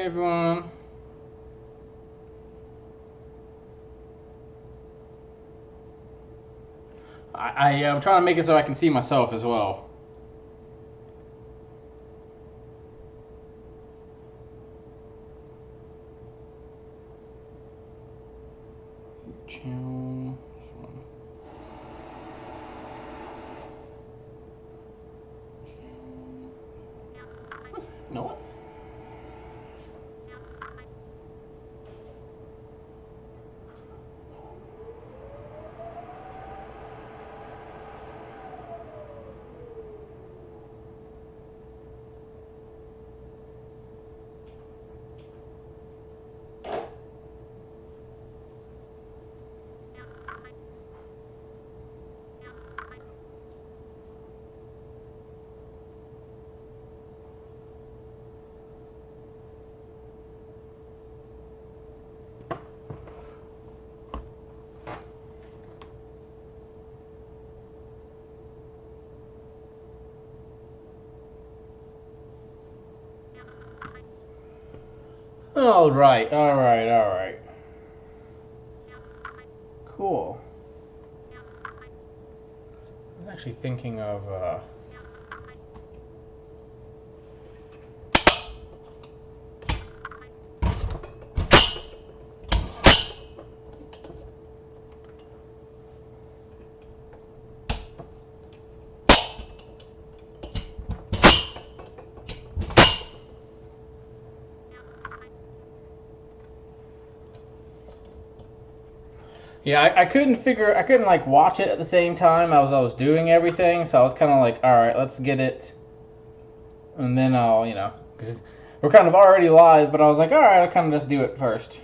Hey everyone. I'm trying to make it so I can see myself as well. Channel. No. All right. Cool. I'm actually thinking of. Yeah, I couldn't like watch it at the same time as I was doing everything, so I was kind of like, all right, let's get it, and then I'll, because we're kind of already live, but I was like, all right, I'll kind of just do it first.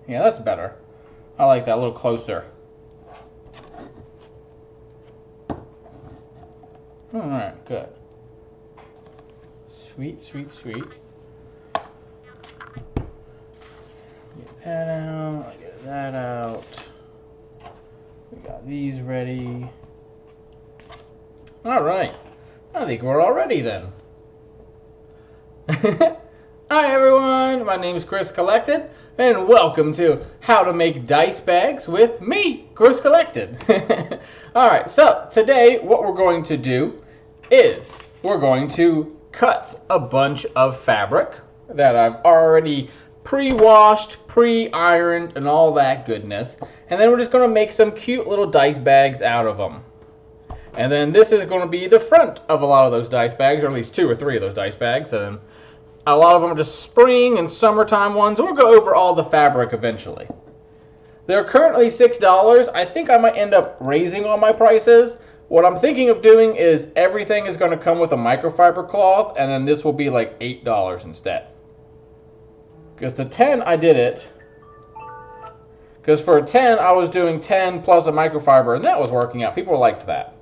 Yeah, that's better. I like that a little closer. All right, good. Sweet. Get that out. Get that out. We got these ready. All right. I think we're all ready then. Hi everyone. My name is Chris Collected, and welcome to How to Make Dice Bags with me, Chris Collected. All right. So today, what we're going to do is we're going to cut a bunch of fabric that I've already pre-washed, pre-ironed, and all that goodness. And then we're just going to make some cute little dice bags out of them. And then this is going to be the front of a lot of those dice bags, or at least 2 or 3 of those dice bags. And a lot of them are just spring and summertime ones. We'll go over all the fabric eventually. They're currently $6. I think I might end up raising all my prices. What I'm thinking of doing is everything is going to come with a microfiber cloth, and then this will be like $8 instead. Because the 10, I did it. Because for a 10, I was doing 10 plus a microfiber, and that was working out. People liked that.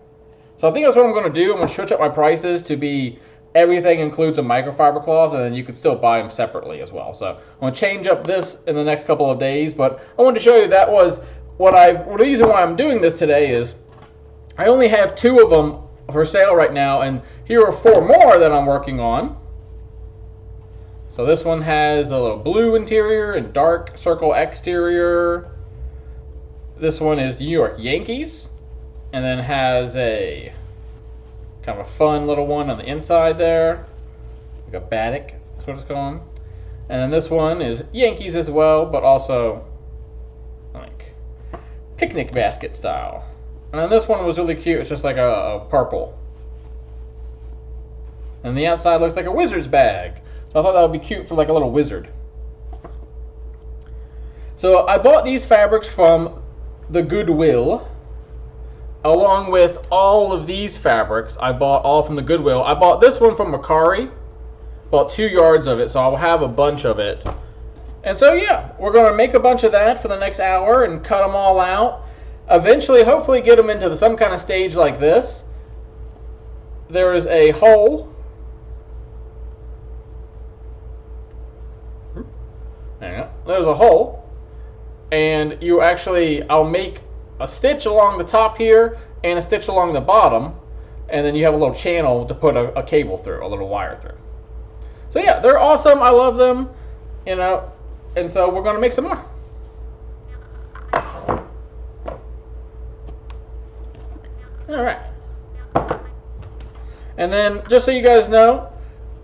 So I think that's what I'm going to do. I'm going to switch up my prices to be everything includes a microfiber cloth, and then you can still buy them separately as well. So I'm going to change up this in the next couple of days. But I wanted to show you that was the reason why I'm doing this today is I only have 2 of them for sale right now, and here are 4 more that I'm working on. So this one has a little blue interior and dark circle exterior. This one is New York Yankees, and then has a kind of a fun little one on the inside there, like a Baddick, that's what it's called. And then this one is Yankees as well, but also like picnic basket style. And then this one was really cute. It's just like a purple. And the outside looks like a wizard's bag. So I thought that would be cute for like a little wizard. So I bought these fabrics from the Goodwill, along with all of these fabrics. I bought all from the Goodwill. I bought this one from Mercari. Bought 2 yards of it, so I'll have a bunch of it. And so yeah, we're going to make a bunch of that for the next hour and cut them all out. Eventually, hopefully get them into some kind of stage like this. There is a hole. There you go. There's a hole, and I'll make a stitch along the top here and a stitch along the bottom, and then you have a little channel to put a cable through, a little wire through. So yeah, they're awesome. I love them, you know, and so we're going to make some more. All right. And then, just so you guys know,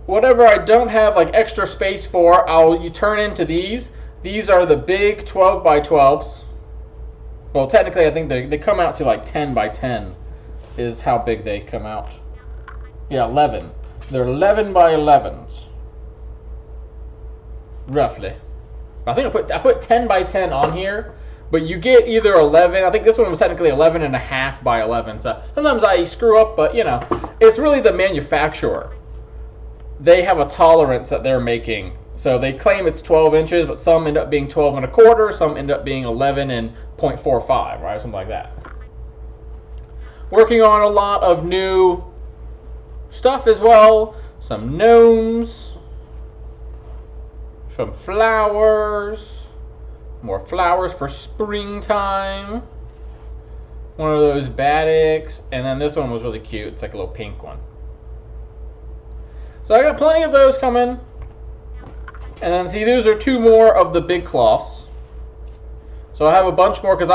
whatever I don't have like extra space for, you turn into these. These are the big 12 by 12s. Well, technically, I think they come out to like 10 by 10 is how big they come out. Yeah, 11. They're 11 by 11s, roughly. I think I put 10 by 10 on here, but you get either 11. I think this one was technically 11 and a half by 11. So sometimes I screw up, but you know, it's really the manufacturer. They have a tolerance that they're making. So they claim it's 12 inches, but some end up being 12 and a quarter. Some end up being 11 and 0.45, right? Something like that. Working on a lot of new stuff as well. Some gnomes. Some flowers. More flowers for springtime. One of those Badix. And then this one was really cute. It's like a little pink one. So I got plenty of those coming. And then see, those are 2 more of the big cloths. So I have a bunch more because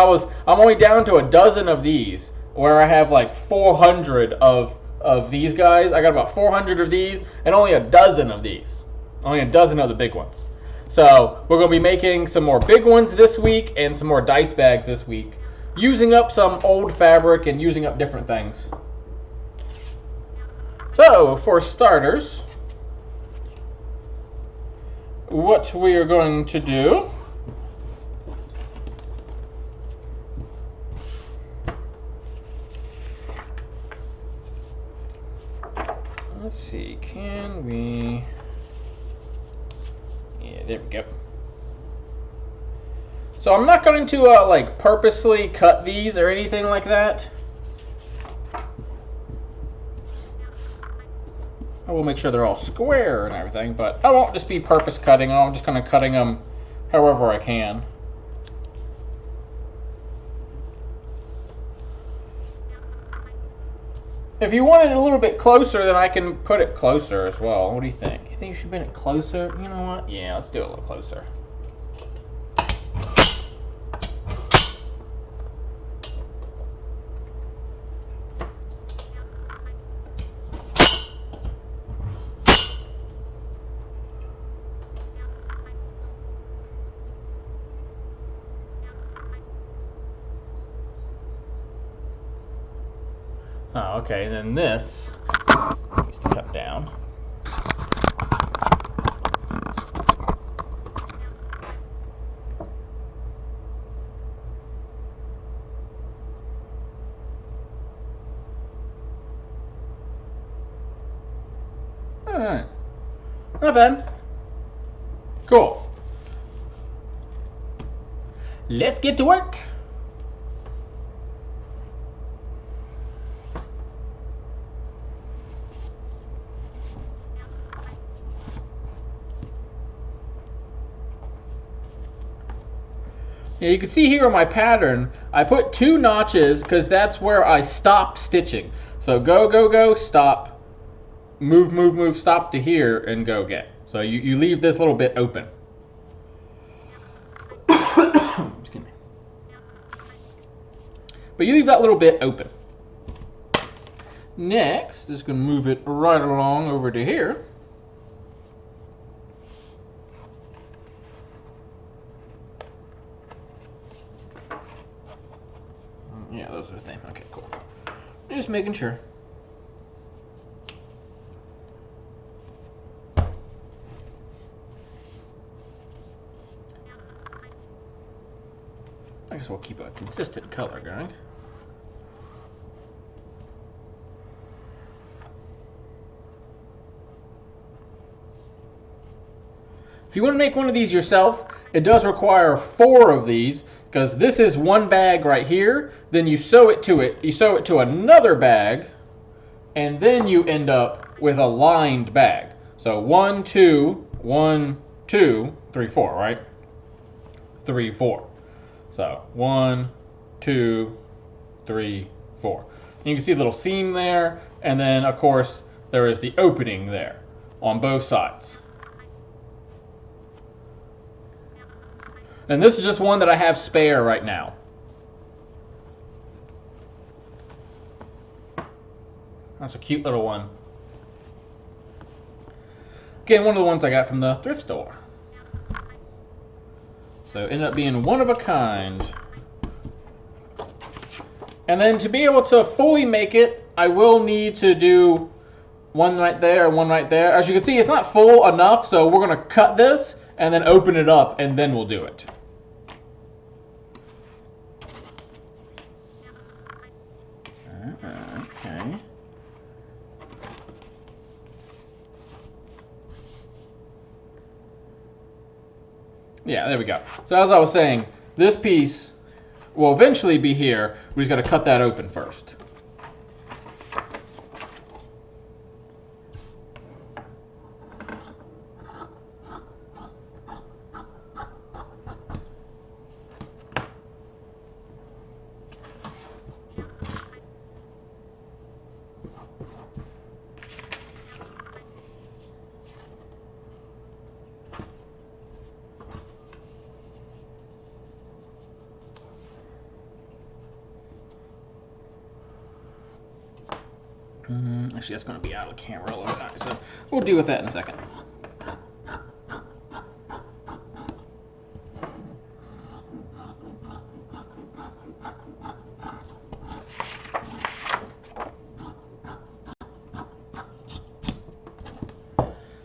I'm only down to a dozen of these, where I have like 400 of these guys. I got about 400 of these and only a dozen of these. Only a dozen of the big ones. So we're going to be making some more big ones this week and some more dice bags this week, using up some old fabric and using up different things. So for starters, what we are going to do let's see, can we, yeah, there we go. So I'm not going to like purposely cut these or anything like that. I will make sure they're all square and everything, but I won't just be purpose cutting them. I'm just kind of cutting them however I can. If you want it a little bit closer, then I can put it closer as well. What do you think? You think you should bring it closer? You know what? Yeah, let's do it a little closer. Oh, okay, then this needs to come down. Alright. Not bad. Cool. Let's get to work. Yeah, you can see here on my pattern, I put 2 notches because that's where I stop stitching. So go, go, go, stop, move, move, move, stop to here, and go again. So you leave this little bit open. Excuse me. But you leave that little bit open. Next, just going to move it right along over to here. Yeah, those are the same. Okay, cool. Just making sure. I guess we'll keep a consistent color going. If you want to make one of these yourself, it does require 4 of these, because this is one bag right here, then you sew it to another bag, and then you end up with a lined bag. So 1, 2, 1, 2, 3, 4, right? 3, 4. So 1, 2, 3, 4. You can see the little seam there, and then of course there is the opening there on both sides. And this is just one that I have spare right now. That's a cute little one. Again, one of the ones I got from the thrift store. So it ended up being one of a kind. And then to be able to fully make it, I will need to do one right there and one right there. As you can see, it's not full enough, so we're going to cut this and then open it up, and then we'll do it. Okay. Yeah, there we go. So as I was saying, this piece will eventually be here. We just got to cut that open first. Actually, that's going to be out of camera a little bit, so we'll deal with that in a second.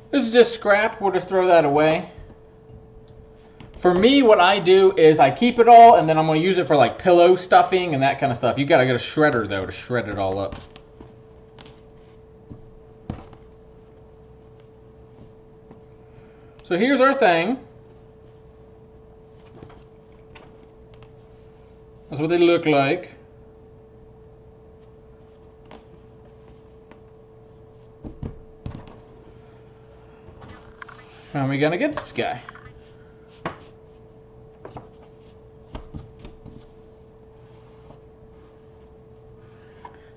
This is just scrap. We'll just throw that away. For me, what I do is I keep it all, and then I'm going to use it for like pillow stuffing and that kind of stuff. You got to get a shredder, though, to shred it all up. So here's our thing. That's what they look like. How are we gonna get this guy?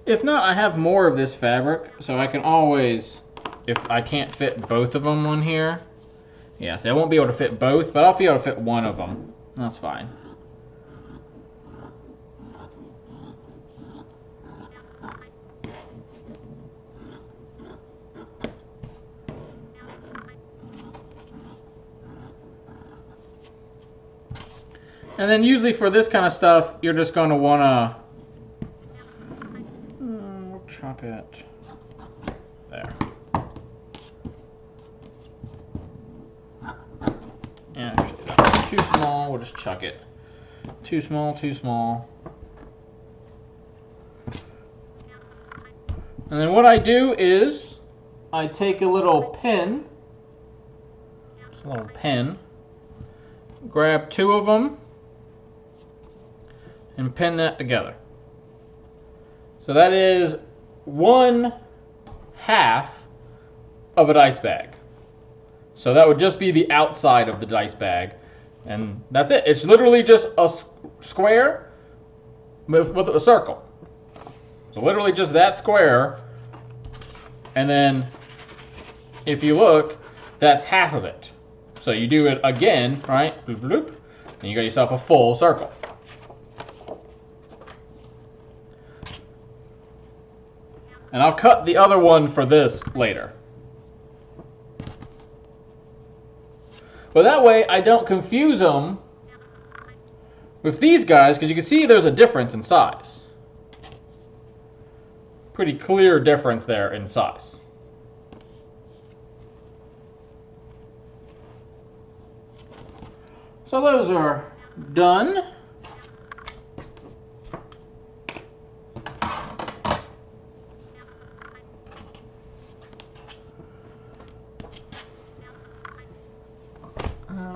If not, I have more of this fabric, so I can always, if I can't fit both of them on here. Yeah, see, I won't be able to fit both, but I'll be able to fit one of them. That's fine. And then usually for this kind of stuff, you're just going to want to chuck it there. And actually, that's too small. We'll just chuck it. Too small, too small. And then what I do is I take a little pin. Just a little pin. Grab two of them and pin that together. So that is 1/2 of a dice bag. So that would just be the outside of the dice bag. And that's it. It's literally just a square with a circle. So literally just that square. And then if you look, that's half of it. So you do it again, right? Bloop, bloop, and you got yourself a full circle. And I'll cut the other one for this later. But that way I don't confuse them with these guys, because you can see there's a difference in size. Pretty clear difference there in size. So those are done.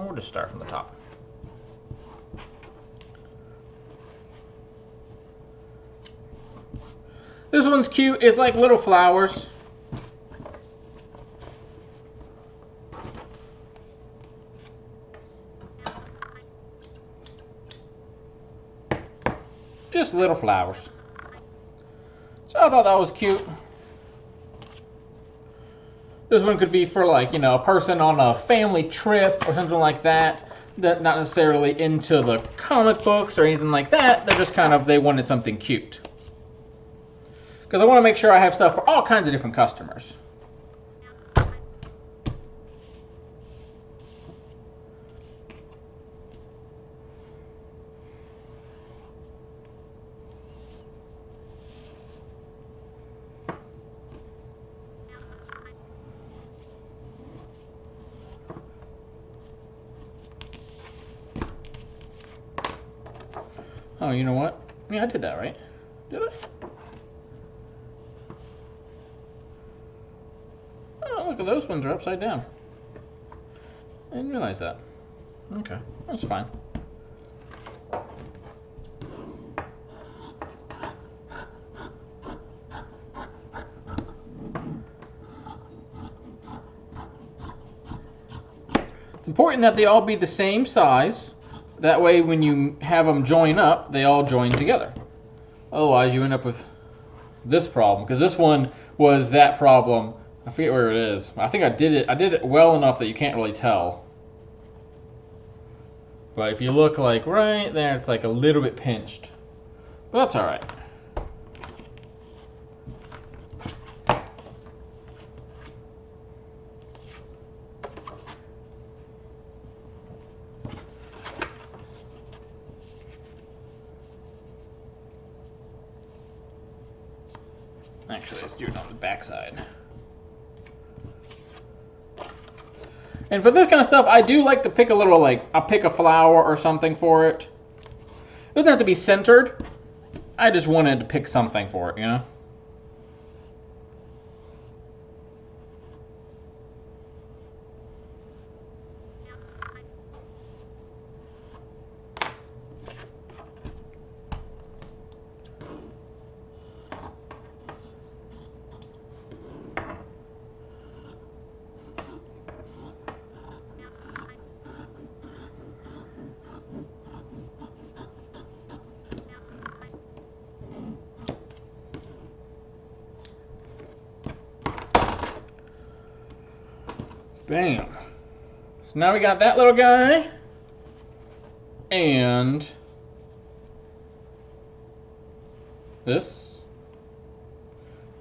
We'll just start from the top. This one's cute. It's like little flowers. Just little flowers. I thought that was cute. This one could be for, like, you know, a person on a family trip or something like that. That not necessarily into the comic books or anything like that. They're just kind of, they wanted something cute. Because I want to make sure I have stuff for all kinds of different customers. Oh, you know what? Yeah, I did that, right? Did I? Oh, look at those ones are upside down. I didn't realize that. Okay, that's fine. It's important that they all be the same size. That way, when you have them join up, they all join together. Otherwise, you end up with this problem. Because this one was that problem. I forget where it is. I think I did it well enough that you can't really tell. But if you look like right there, it's like a little bit pinched. But that's all right. Actually, let's do it on the back side. And for this kind of stuff, I do like to pick a little, like, I'll pick a flower or something for it. It doesn't have to be centered. I just wanted to pick something for it, you know? Bam. So now we got that little guy. And this.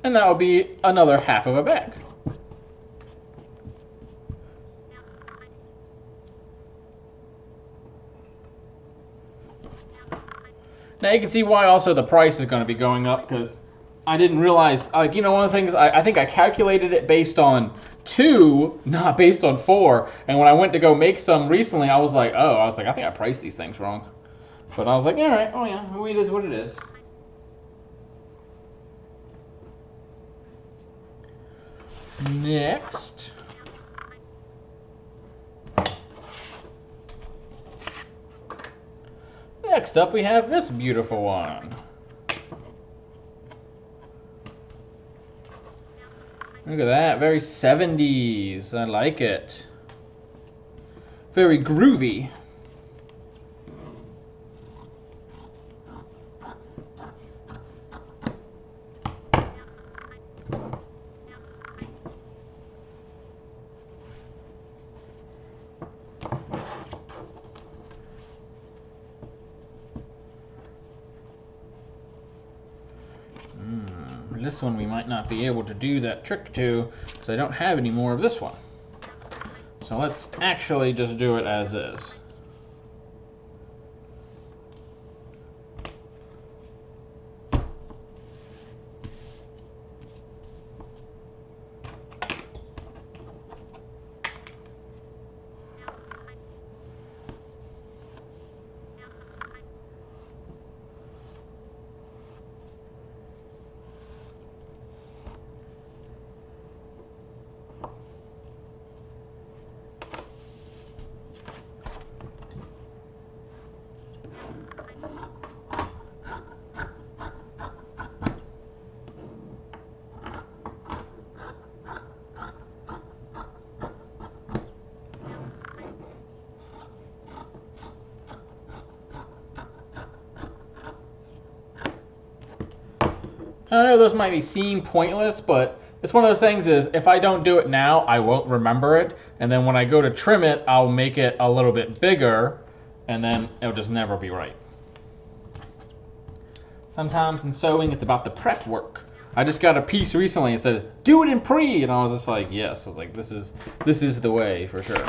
And that will be another half of a bag. Now you can see why also the price is going to be going up, because I didn't realize, like, you know, one of the things, I think I calculated it based on 2, not based on 4. And when I went to go make some recently, I was like, I think I priced these things wrong. But I was like, all right, oh yeah, it is what it is. Next. Next up, we have this beautiful one. Look at that, very 70s. I like it. Very groovy. This one we might not be able to do that trick to, because I don't have any more of this one. So let's actually just do it as is. I know those might seem pointless, but it's one of those things is if I don't do it now, I won't remember it. And then when I go to trim it, I'll make it a little bit bigger, and then it'll just never be right. Sometimes in sewing, it's about the prep work. I just got a piece recently and said, do it in pre, and I was just like, yes. I was like, this is the way for sure.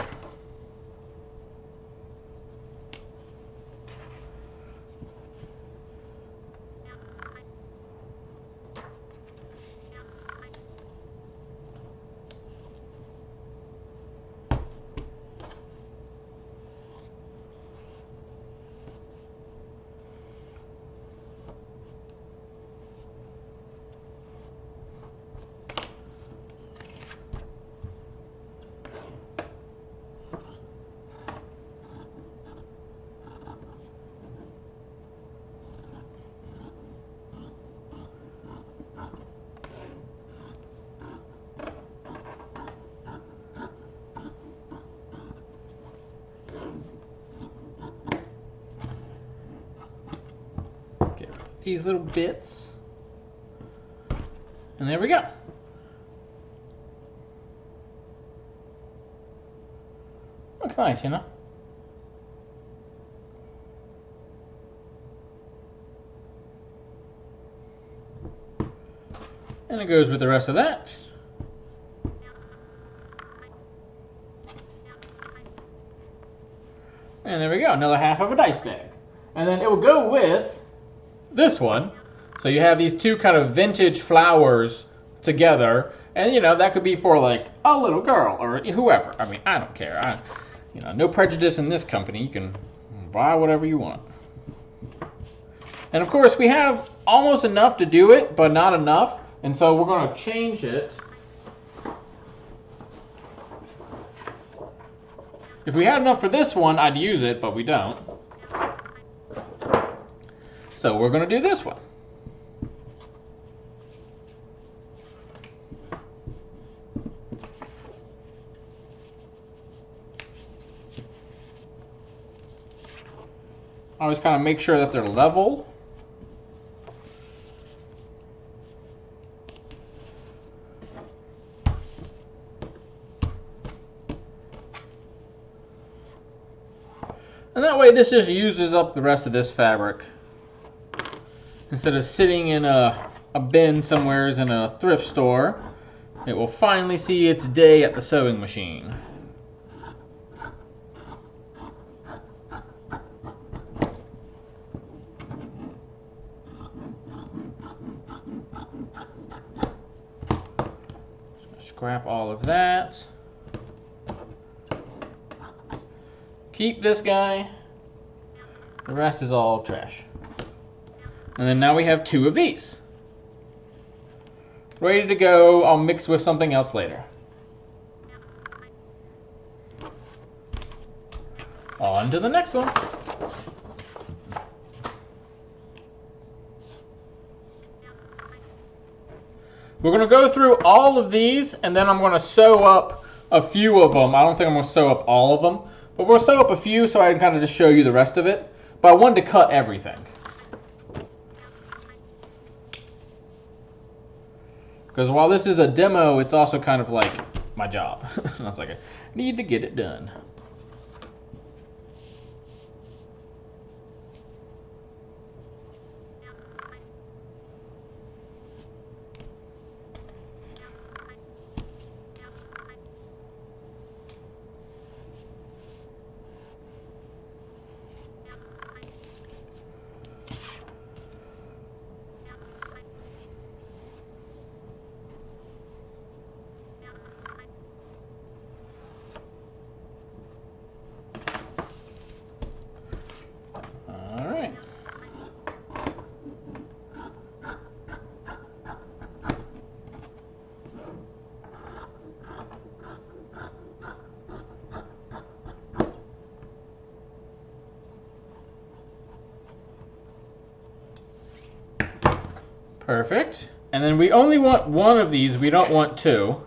These little bits, and there we go. Looks nice, you know. And it goes with the rest of that. And there we go, another half of a dice bag. And then it will go with this one. So you have these two kind of vintage flowers together, and you know, that could be for like a little girl or whoever. I mean, I don't care. You know, no prejudice in this company. You can buy whatever you want. And of course, we have almost enough to do it, but not enough. And so we're going to change it. If we had enough for this one, I'd use it, but we don't. So we're going to do this one. Always kind of make sure that they're level. And that way this just uses up the rest of this fabric. Instead of sitting in a bin somewhere in a thrift store, it will finally see its day at the sewing machine. Scrap all of that. Keep this guy. The rest is all trash. And then now we have two of these. Ready to go. I'll mix with something else later. On to the next one. We're going to go through all of these, and then I'm going to sew up a few of them. I don't think I'm going to sew up all of them, but we'll sew up a few so I can kind of just show you the rest of it. But I wanted to cut everything. Because while this is a demo, it's also kind of like my job. And I was like, I need to get it done. Perfect. And then we only want one of these. We don't want two.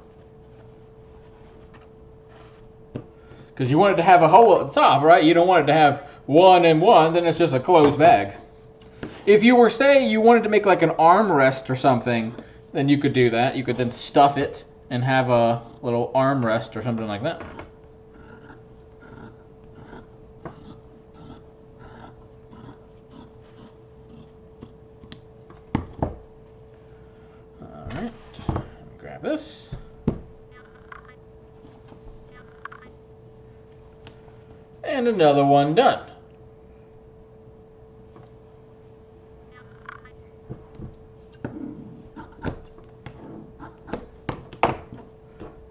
Because you want it to have a hole at the top, right? You don't want it to have one and one. Then it's just a closed bag. If you were, say, you wanted to make like an armrest or something, then you could do that. You could then stuff it and have a little armrest or something like that. All right, grab this. And another one done.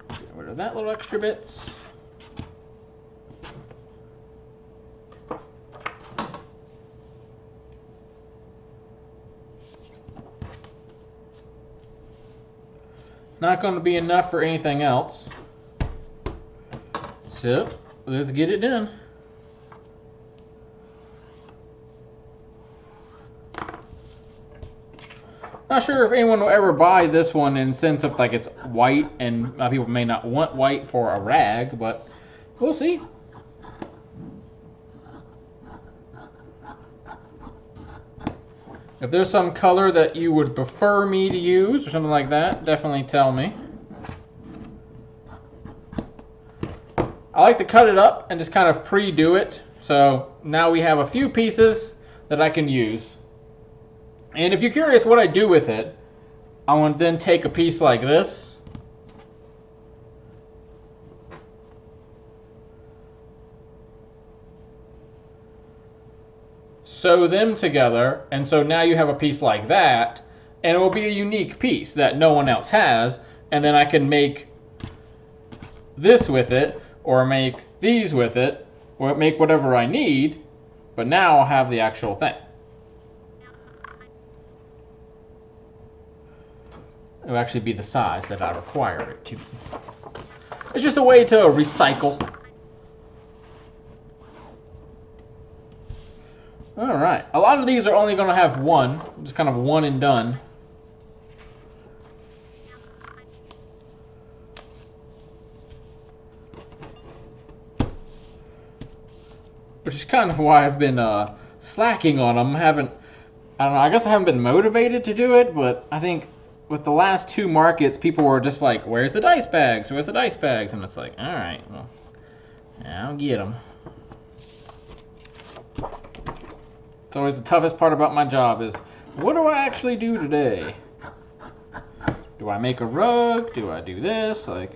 Get rid of that little extra bits. Not going to be enough for anything else. So, let's get it done. Not sure if anyone will ever buy this one in sense of like it's white, and people may not want white for a rag, but we'll see. If there's some color that you would prefer me to use or something like that, definitely tell me. I like to cut it up and just kind of pre-do it. So now we have a few pieces that I can use. And if you're curious what I do with it, I want to then take a piece like this. Sew them together, and so now you have a piece like that, and it will be a unique piece that no one else has, and then I can make this with it, or make these with it, or make whatever I need, but now I'll have the actual thing. It will actually be the size that I require it to be. It's just a way to recycle. Alright, a lot of these are only going to have one, just kind of one and done. Which is kind of why I've been slacking on them. I don't know, I guess I haven't been motivated to do it, but I think with the last two markets, people were just like, where's the dice bags? Where's the dice bags? And it's like, alright, well, I'll get them. It's always the toughest part about my job is, what do I actually do today? Do I make a rug? Do I do this? Like,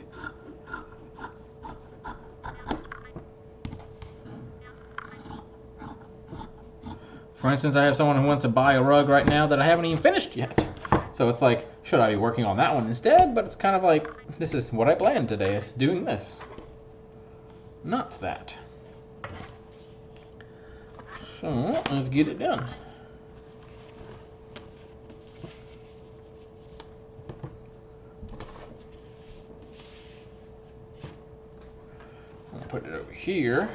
for instance, I have someone who wants to buy a rug right now that I haven't even finished yet. So it's like, should I be working on that one instead? But it's kind of like, this is what I planned today, is doing this. Not that. So, let's get it done. I'll put it over here.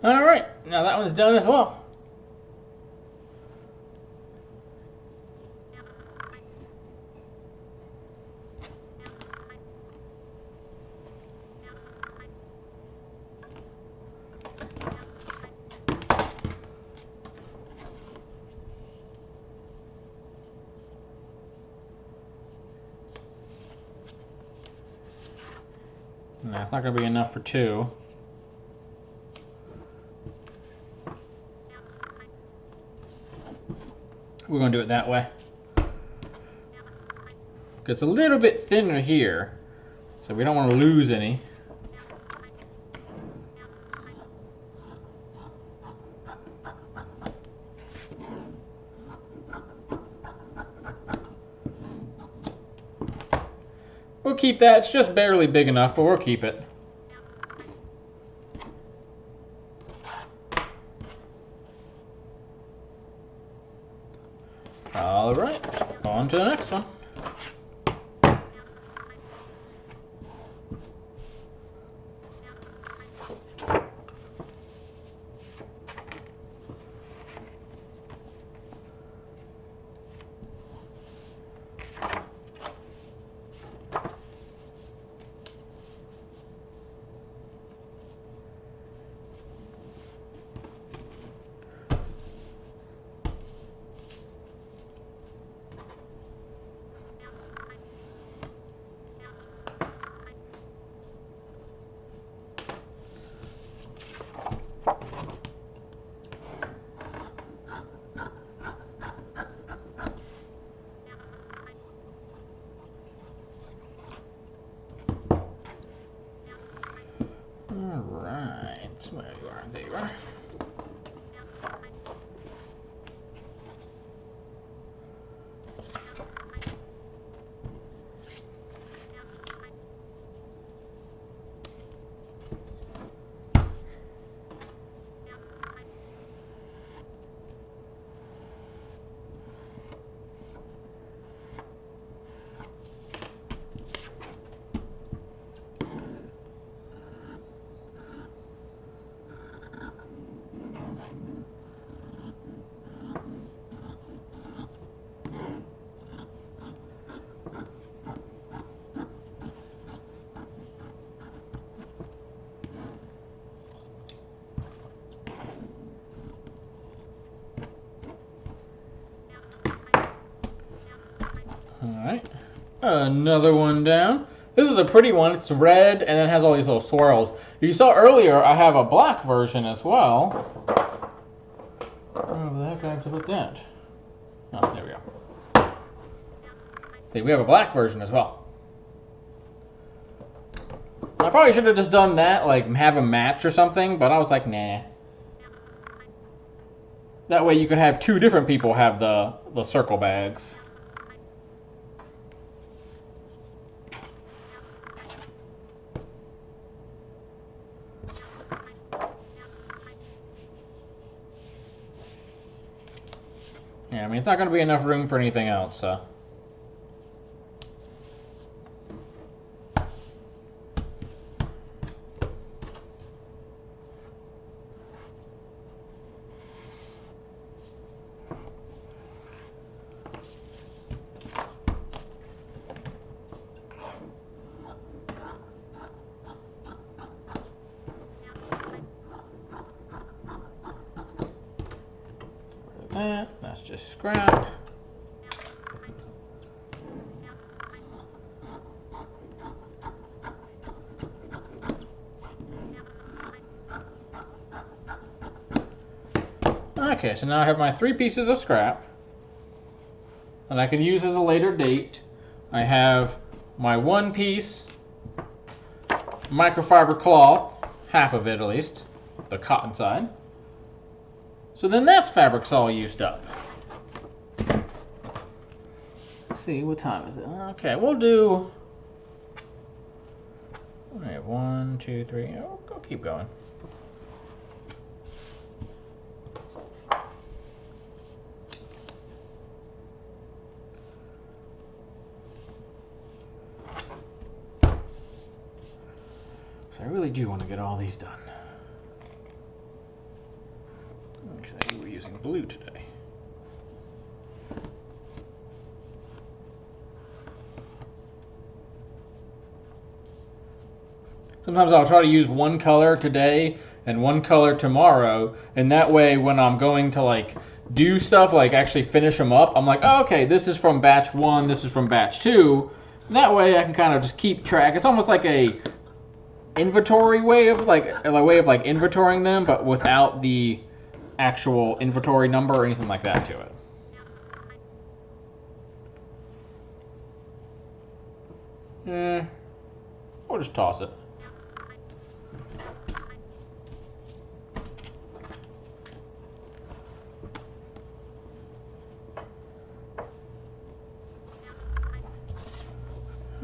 Alright, now that one's done as well. No, it's not going to be enough for two. We're going to do it that way. It's a little bit thinner here, so we don't want to lose any. we'll keep that. It's just barely big enough, but we'll keep it. All right, on to the next one. Alright, where you are, there you are. Alright, another one down. This is a pretty one. It's red and then has all these little swirls. You saw earlier I have a black version as well. Where the heck I have to put that? Oh, there we go. See, we have a black version as well. I probably should have just done that, like have a match or something, but I was like, nah. That way you could have two different people have the circle bags. Yeah, I mean, it's not going to be enough room for anything else, so. That's just scrap. Okay, so now I have my 3 pieces of scrap that I can use as a later date. I have my 1 piece microfiber cloth, half of it at least, the cotton side. So then that's fabric's all used up. Let's see, what time is it? Okay, we'll do... All right, 1, 2, 3. Oh, go keep going. So I really do want to get all these done. Okay, we're using blue today. Sometimes I'll try to use one color today and one color tomorrow, and that way when I'm going to like do stuff, like actually finish them up, I'm like, oh, okay, this is from batch 1, this is from batch 2. That way I can kind of just keep track. It's almost like a inventory way of like inventorying them, but without the actual inventory number or anything like that to it. We'll just toss it.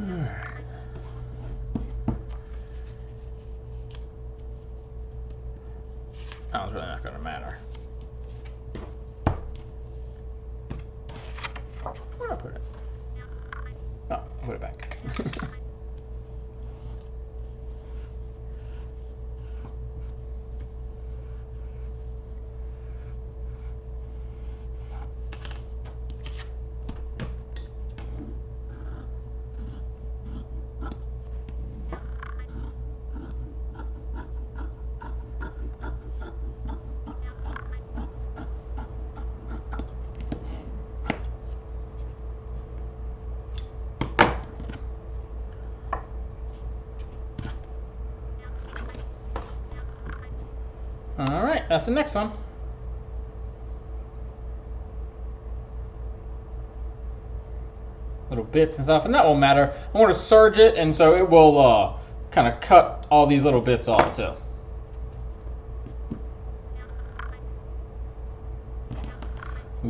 Alright. That was really not going to matter. Where did I put it? Oh, I'll put it back. All right, that's the next one. Little bits and stuff, and that won't matter. I want to serge it, and so it will kind of cut all these little bits off too.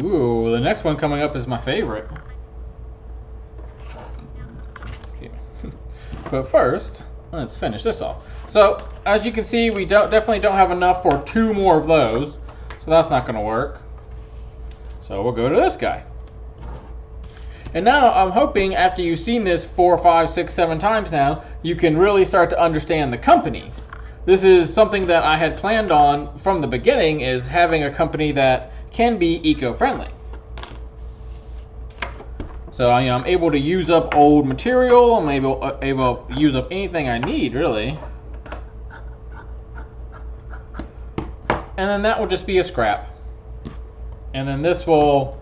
Ooh, the next one coming up is my favorite. But first, let's finish this off. So, as you can see, we definitely don't have enough for 2 more of those. So that's not going to work. So we'll go to this guy. And now I'm hoping after you've seen this 4, 5, 6, 7 times now, you can really start to understand the company. This is something that I had planned on from the beginning, is having a company that can be eco-friendly. So I'm able to use up old material. I'm able to use up anything I need, really. And then that will just be a scrap. And then this will,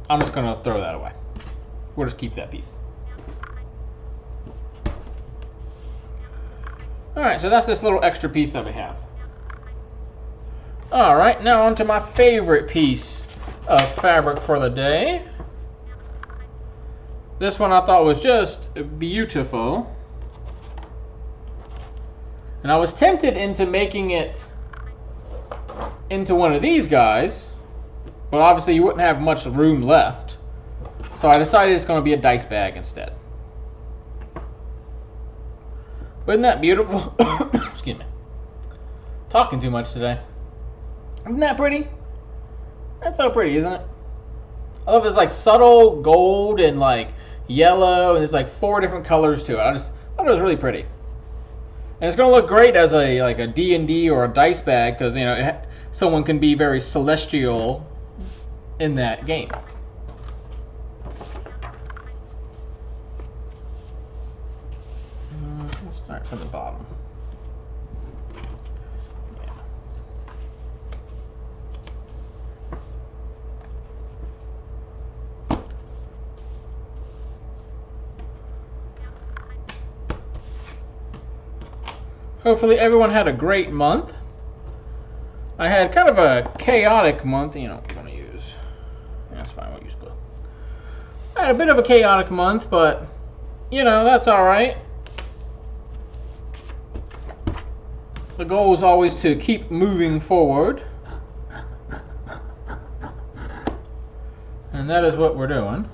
I'm just going to throw that away. We'll just keep that piece. Alright, so that's this little extra piece that we have. Alright, now on to my favorite piece of fabric for the day. This one I thought was just beautiful. And I was tempted into making it into one of these guys, but obviously you wouldn't have much room left. So I decided it's going to be a dice bag instead. But isn't that beautiful? Excuse me. Talking too much today. Isn't that pretty? That's so pretty, isn't it? I love this like subtle gold and like yellow, and there's like 4 different colors to it. I just thought it was really pretty. And it's going to look great as a like a D&D or a dice bag, because someone can be very celestial in that game. Let's start from the bottom. Hopefully everyone had a great month. I had kind of a chaotic month. You know what I'm going to use. That's fine, we'll use glue. I had a bit of a chaotic month, but, that's alright. The goal is always to keep moving forward. And that is what we're doing.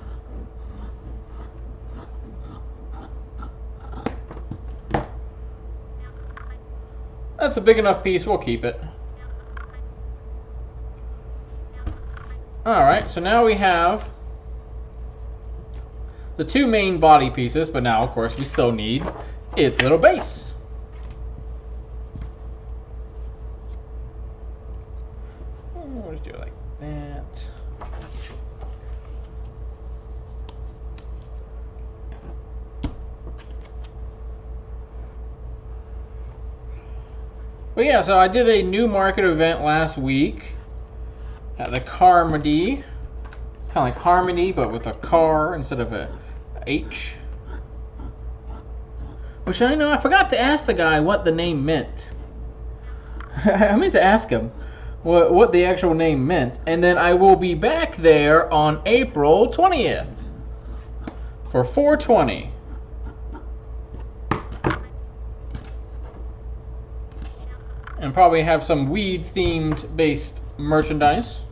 That's a big enough piece, we'll keep it. Alright, so now we have the 2 main body pieces, but now, of course, we still need its little base. We'll just do it like that. But yeah, so I did a new market event last week at the Carmody. It's kind of like Harmony, but with a car instead of a H. Which I forgot to ask the guy what the name meant. I meant to ask him what the actual name meant. And then I will be back there on April 20th for 420. And probably have some weed-themed based merchandise.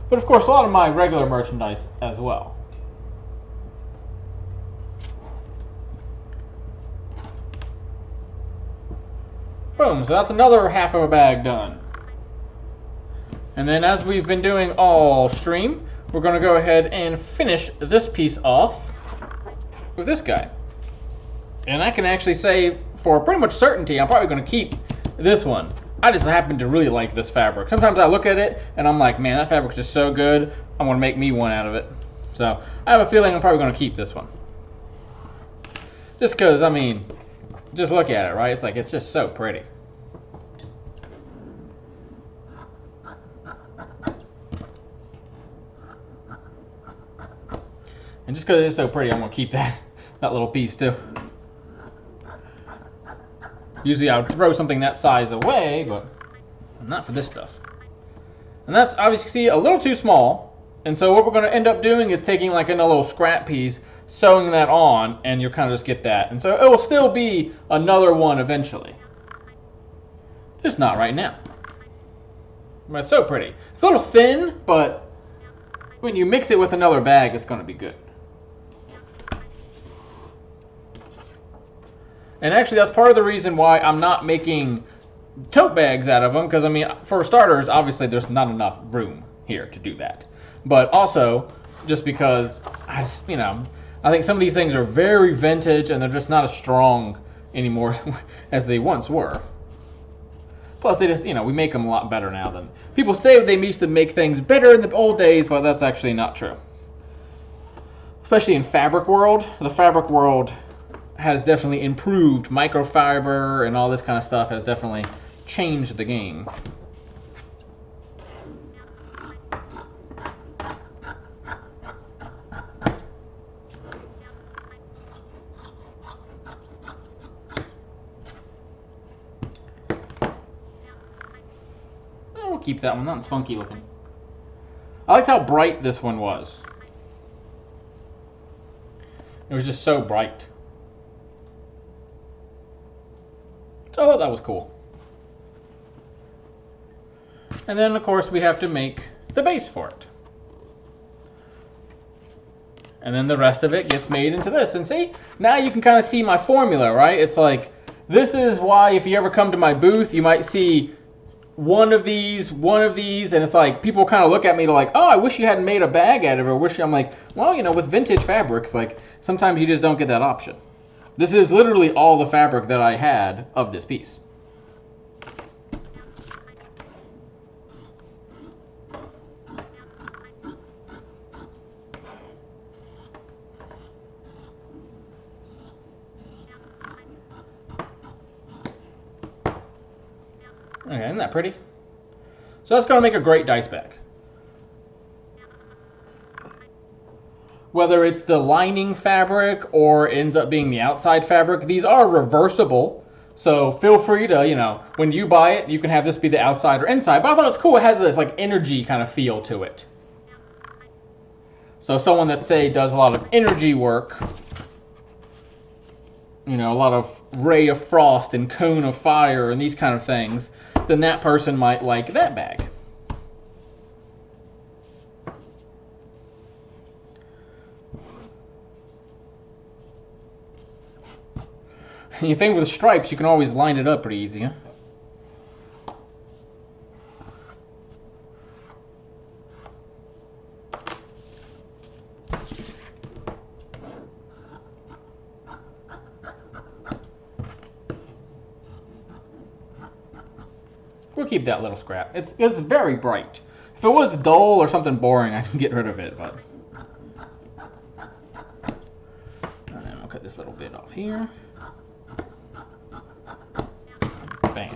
But of course, a lot of my regular merchandise as well. Boom, so that's another half of a bag done. And then as we've been doing all stream, we're going to go ahead and finish this piece off with this guy. And I can actually say for pretty much certainty, I'm probably going to keep this one. I just happen to really like this fabric. Sometimes I look at it and I'm like, man, that fabric's just so good. I'm going to make me one out of it. So I have a feeling I'm probably going to keep this one. Just because, I mean, just look at it, right? It's like, it's just so pretty. And just because it's so pretty, I'm going to keep that little piece too. Usually I would throw something that size away, but not for this stuff. And that's obviously a little too small. And so what we're going to end up doing is taking like another little scrap piece, sewing that on, and you'll kind of just get that. And so it will still be another one eventually. Just not right now. But it's so pretty. It's a little thin, but when you mix it with another bag, it's going to be good. And actually, that's part of the reason why I'm not making tote bags out of them. Because, I mean, for starters, obviously, there's not enough room here to do that. But also, just because, I think some of these things are very vintage and they're just not as strong anymore as they once were. Plus, they just, we make them a lot better now than... People say they used to make things better in the old days, but that's actually not true. Especially in fabric world. The fabric world has definitely improved. Microfiber and all this kind of stuff has definitely changed the game. We'll keep that one. That's funky looking. I liked how bright this one was. It was just so bright. So I thought that was cool. And then, of course, we have to make the base for it. And then the rest of it gets made into this. And see, now you can kind of see my formula, right? It's like, this is why if you ever come to my booth, you might see one of these, and it's like, people kind of look at me like, oh, I wish you hadn't made a bag out of it. I'm like, well, with vintage fabrics, like, sometimes you just don't get that option. This is literally all the fabric that I had of this piece. Okay, isn't that pretty? So that's going to make a great dice bag. Whether it's the lining fabric or ends up being the outside fabric, these are reversible. So feel free to, when you buy it, you can have this be the outside or inside. But I thought it was cool. It has this like energy kind of feel to it. So someone that, say, does a lot of energy work, a lot of ray of frost and cone of fire and these kind of things, then that person might like that bag. You think with stripes, you can always line it up pretty easy, huh? We'll keep that little scrap. It's very bright. If it was dull or something boring, I can get rid of it, but... And then I'll cut this little bit off here. Bam.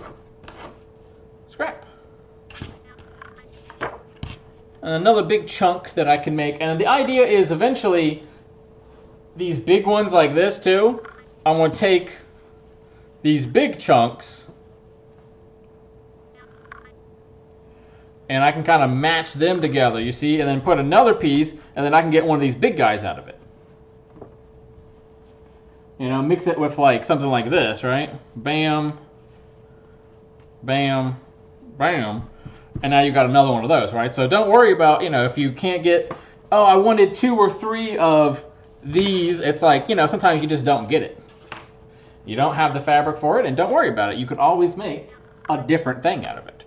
Scrap. And another big chunk that I can make, and the idea is eventually these big ones like this too, I'm going to take these big chunks and I can kind of match them together, you see, and then put another piece, and then I can get one of these big guys out of it. Mix it with like something like this, right? Bam. Bam, bam, and now you've got another one of those, right? So don't worry about, if you can't get, oh, I wanted 2 or 3 of these. It's like, sometimes you just don't get it. You don't have the fabric for it, and don't worry about it. You can always make a different thing out of it.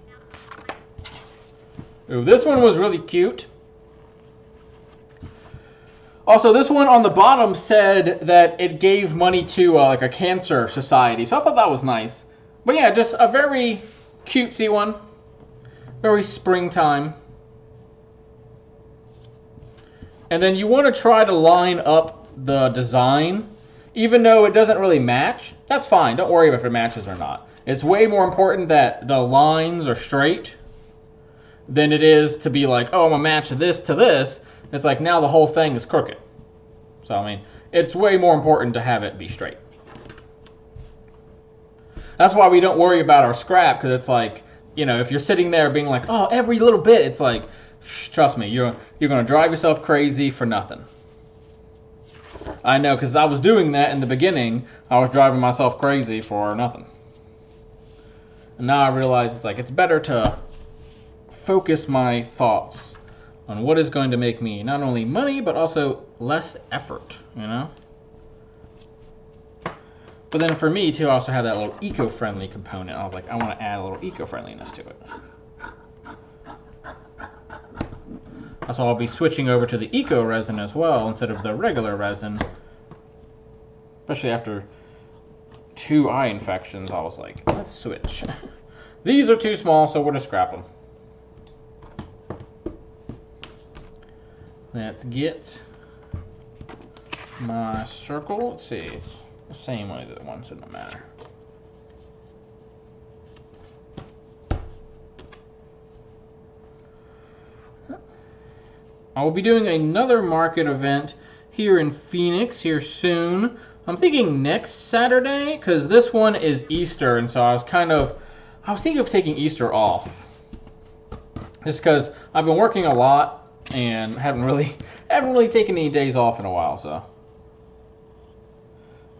Ooh, this one was really cute. Also, this one on the bottom said that it gave money to like a cancer society, so I thought that was nice. But yeah, just a very cutesy one. Very springtime. And then you want to try to line up the design. Even though it doesn't really match, that's fine. Don't worry if it matches or not. It's way more important that the lines are straight than it is to be like, oh, I'm going to match this to this. It's like now the whole thing is crooked. So, I mean, it's way more important to have it be straight. That's why we don't worry about our scrap, because it's like, you know, if you're sitting there being like, oh, every little bit, it's like, trust me, you're going to drive yourself crazy for nothing. I know, because I was doing that in the beginning. I was driving myself crazy for nothing. And now I realize it's like, it's better to focus my thoughts on what is going to make me not only money, but also less effort, you know? But then for me, too, I also have that little eco-friendly component. I was like, I want to add a little eco-friendliness to it. That's why I'll be switching over to the eco resin as well instead of the regular resin. Especially after 2 eye infections, I was like, let's switch. These are too small, so we'll just scrap them. Let's get my circle. Let's see, it's the same way that one, so it don't matter. I will be doing another market event here in Phoenix here soon. I'm thinking next Saturday, because this one is Easter, and so I was thinking of taking Easter off. Just because I've been working a lot and haven't really taken any days off in a while, so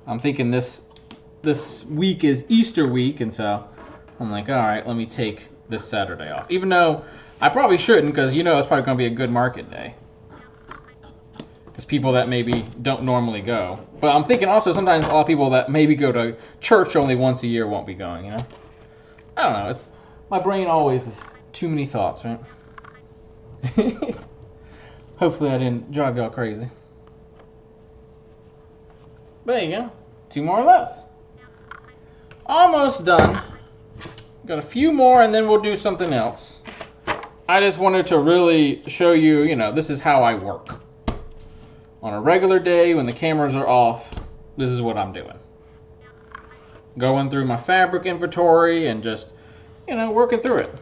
I'm thinking this week is Easter week, and so I'm like, all right, let me take this Saturday off. Even though I probably shouldn't, because you know it's probably going to be a good market day. Because people that maybe don't normally go. But I'm thinking also sometimes a lot of people that maybe go to church only once a year won't be going, you know? I don't know. It's my brain always has too many thoughts, right? Hopefully I didn't drive y'all crazy. But there you go. 2 more of those. Almost done. Got a few more and then we'll do something else. I just wanted to really show you, you know, this is how I work. On a regular day when the cameras are off, this is what I'm doing. Going through my fabric inventory and just, you know, working through it.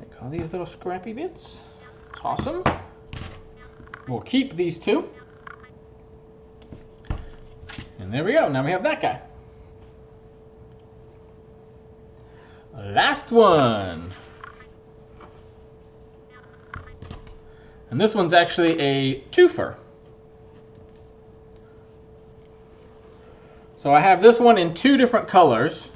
Take all these little scrappy bits, toss them. We'll keep these 2. And there we go. Now we have that guy. Last one. And this one's actually a twofer. So I have this one in 2 different colors.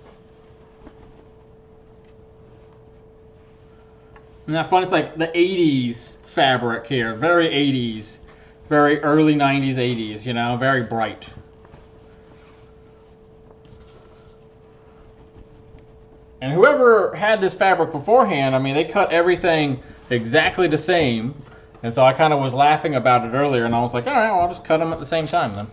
Isn't that fun? It's like the 80s fabric here. Very 80s. Very early 90s, 80s, you know? Very bright. And whoever had this fabric beforehand, I mean, they cut everything exactly the same. And so I kind of was laughing about it earlier, and I was like, all right, well, I'll just cut them at the same time then.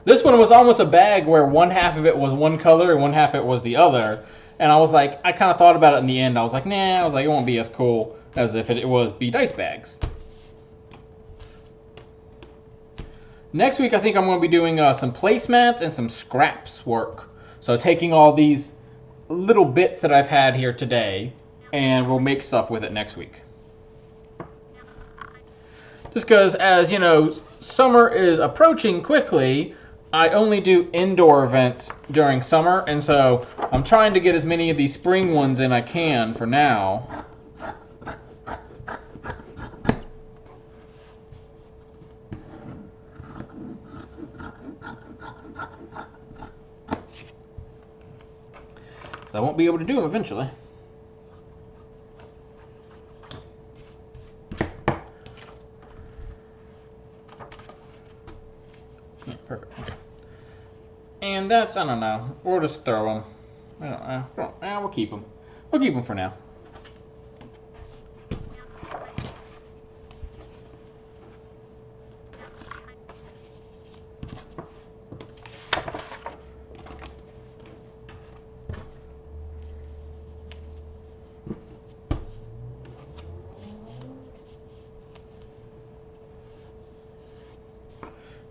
This one was almost a bag where one half of it was one color and one half it was the other. And I was like, I kind of thought about it in the end. I was like, nah, I was like, it won't be as cool as if it was dice bags. Next week, I think I'm going to be doing some placemats and some scraps work. So taking all these little bits that I've had here today, and we'll make stuff with it next week. Just because, as you know, summer is approaching quickly, I only do indoor events during summer, and so I'm trying to get as many of these spring ones in I can for now. because I won't be able to do them eventually. Yeah, perfect. Okay. And that's, I don't know, we'll just throw them. I don't know. We'll keep them. We'll keep them for now.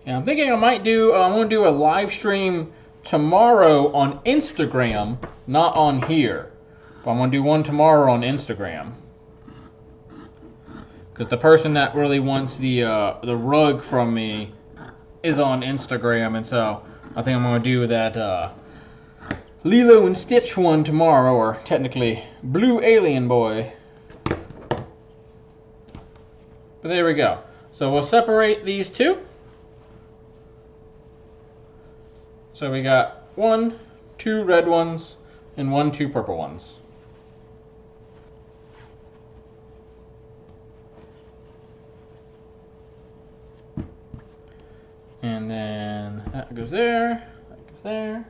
And I'm thinking I might do, I'm going to do a live stream tomorrow on Instagram, not on here. But I'm going to do one tomorrow on Instagram. Because the person that really wants the rug from me is on Instagram, and so I think I'm going to do that Lilo and Stitch one tomorrow, or technically Blue Alien Boy. But there we go. So we'll separate these two. So we got 1, 2 red ones, and 1, 2 purple ones. And then that goes there, that goes there.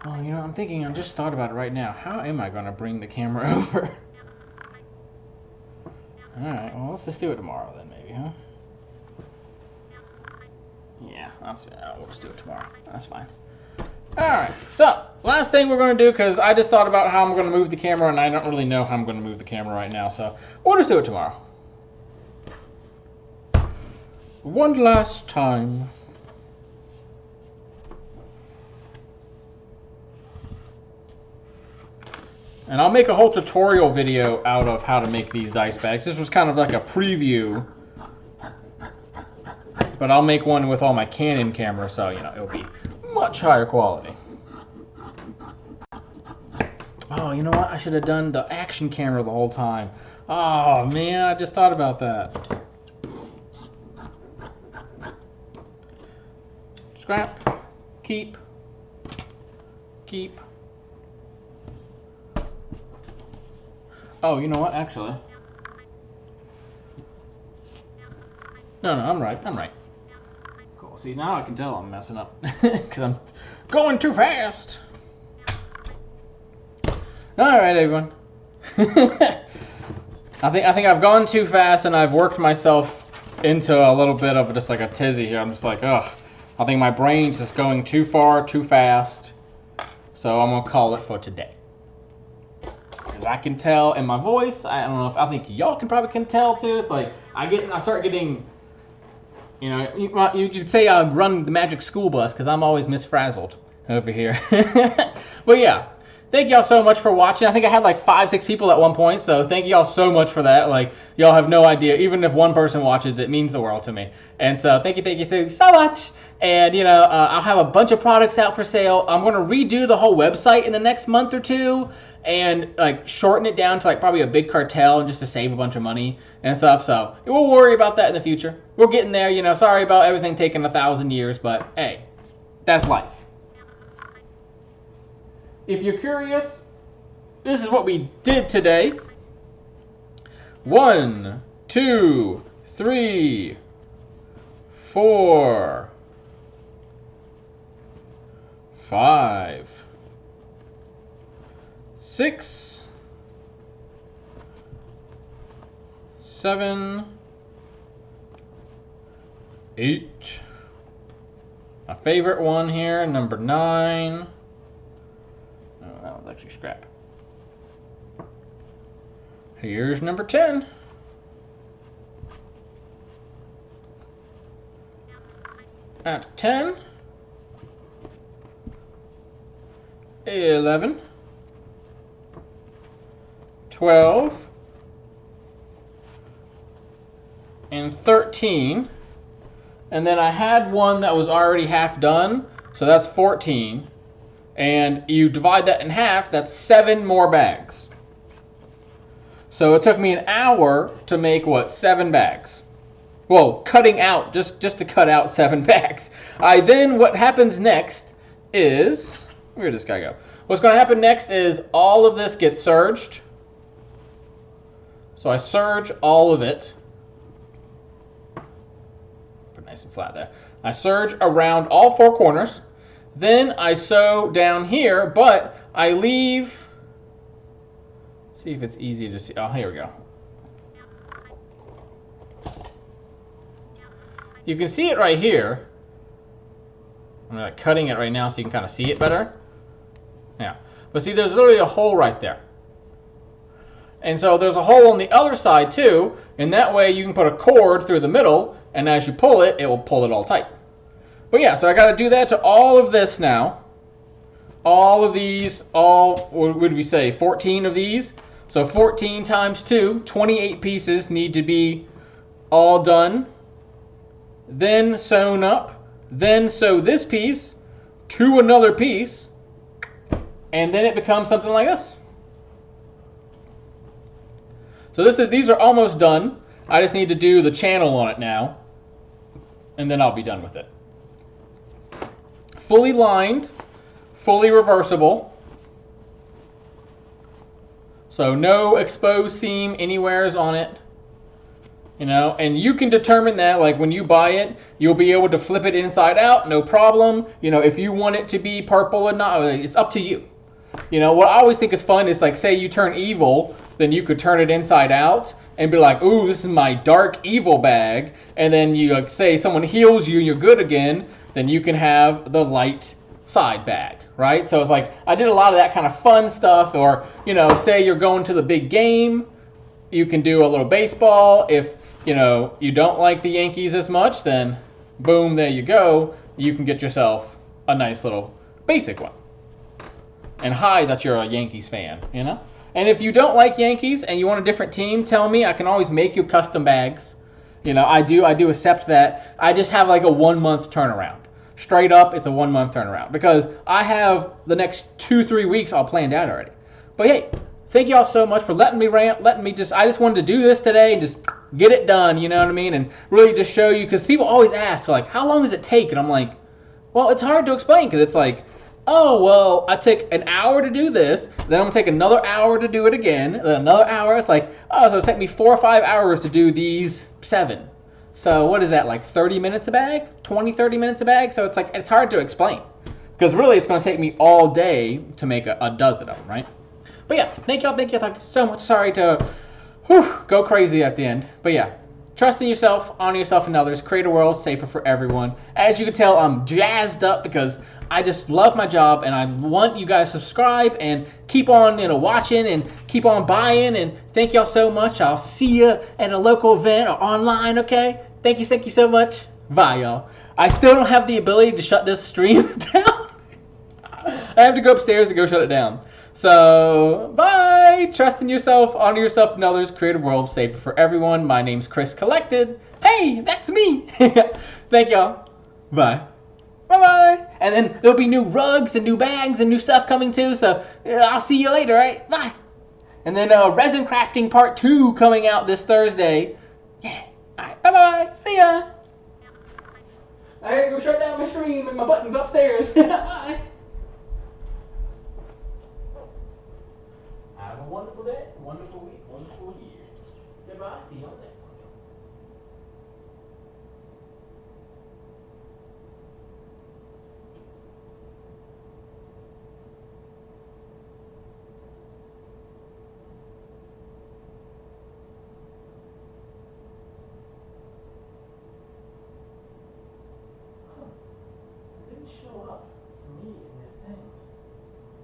Oh, you know, I'm thinking, I just thought about it right now. How am I going to bring the camera over? Alright, well, let's just do it tomorrow then, maybe, huh? Yeah, we'll just do it tomorrow. That's fine. Alright, so, last thing we're going to do, because I just thought about how I'm going to move the camera, and I don't really know how I'm going to move the camera right now, so we'll just do it tomorrow. One last time. And I'll make a whole tutorial video out of how to make these dice bags. This was kind of like a preview. But I'll make one with all my Canon cameras, so, you know, it'll be much higher quality. Oh, you know what? I should have done the action camera the whole time. Oh, man, I just thought about that. Scrap. Keep. Keep. Oh, you know what? Actually. No, I'm right. I'm right. Cool. See, now I can tell I'm messing up. Because I'm going too fast. Alright, everyone. I think I've gone too fast, and I've worked myself into a little bit of just like a tizzy here. I'm just like, ugh. I think my brain's just going too far, too fast. So I'm going to call it for today. I can tell in my voice. I don't know if I think y'all can tell too. It's like I start getting, you know, you could say I run the magic school bus because I'm always misfrazzled over here. But yeah, thank y'all so much for watching. I think I had like 5-6 people at one point, so thank y'all so much for that. Like, y'all have no idea. Even if one person watches, it means the world to me. And so thank you so much. And you know, I'll have a bunch of products out for sale. I'm going to redo the whole website in the next month or two, and like shorten it down to like probably a big cartel just to save a bunch of money and stuff. So we'll worry about that in the future. We're getting there, you know. Sorry about everything taking 1,000 years, but hey, that's life. If you're curious, this is what we did today. 1, 2, 3, 4, 5, 6, 7, 8. My favorite one here, number 9. Oh, that was actually scrap. Here's number 10. At 10. 11. 12. And 13. And then I had one that was already half done, so that's 14. And you divide that in half, that's 7 more bags. So it took me an hour to make, what, 7 bags. Well, cutting out, just to cut out 7 bags. Then what happens next is, where did this guy go? What's going to happen next is all of this gets surged. So I surge all of it. Put it nice and flat there. I surge around all 4 corners. Then I sew down here, but I leave, see if it's easy to see. Oh, here we go. You can see it right here. I'm like cutting it right now so you can kind of see it better. Yeah. But see, there's literally a hole right there. And so there's a hole on the other side too, and that way you can put a cord through the middle, and as you pull it, it will pull it all tight. But yeah, so I got to do that to all of this now. All of these, what would we say, 14 of these? So 14 times 2, 28 pieces need to be all done. Then sewn up, then sew this piece to another piece, and then it becomes something like this. So these are almost done. I just need to do the channel on it now, and then I'll be done with it. Fully lined, fully reversible. So no exposed seam anywheres on it. You know, and you can determine that, like when you buy it, you'll be able to flip it inside out, no problem. You know, if you want it to be purple or not, it's up to you. You know, what I always think is fun is like, say you turn evil, then you could turn it inside out and be like, ooh, this is my dark evil bag. And then you like, say someone heals you and you're good again, then you can have the light side bag, right? So it's like, I did a lot of that kind of fun stuff. Or, you know, say you're going to the big game, you can do a little baseball. If you know, you don't like the Yankees as much, then boom, there you go. You can get yourself a nice little basic one. And hide that you're a Yankees fan, you know? And if you don't like Yankees and you want a different team, tell me. I can always make you custom bags. You know, I do accept that. I just have like a 1-month turnaround. Straight up, it's a 1-month turnaround. Because I have the next 2-3 weeks all planned out already. But hey, thank y'all so much for letting me rant, I just wanted to do this today and just get it done, you know what I mean? And really just show you, because people always ask, like, how long does it take? And I'm like, well, it's hard to explain, because it's like, oh, well, I take an hour to do this, then I'm going to take another hour to do it again, then another hour. It's like, oh, so it'll take me 4 or 5 hours to do these 7. So what is that, like 30 minutes a bag? 20, 30 minutes a bag? So it's like, it's hard to explain, because really it's going to take me all day to make a dozen of them, right? But yeah, thank y'all so much. Sorry to go crazy at the end. But yeah, trust in yourself, honor yourself and others, create a world safer for everyone. As you can tell, I'm jazzed up because I just love my job, and I want you guys to subscribe and keep on, you know, watching and keep on buying. And thank y'all so much. I'll see you at a local event or online, okay? Thank you so much. Bye, y'all. I still don't have the ability to shut this stream down. I have to go upstairs to go shut it down. So, bye! Trust in yourself, honor yourself and others, create a world safer for everyone. My name's Chris Collected. Hey, that's me! Thank y'all. Bye. Bye-bye! And then there'll be new rugs and new bags and new stuff coming too, so I'll see you later, right? Bye! And then Resin Crafting Part 2 coming out this Thursday. Yeah. Alright, bye-bye! See ya! I had to go shut down my stream and my button's upstairs. Bye! Have a wonderful day, wonderful week, wonderful year. Goodbye. See you on next.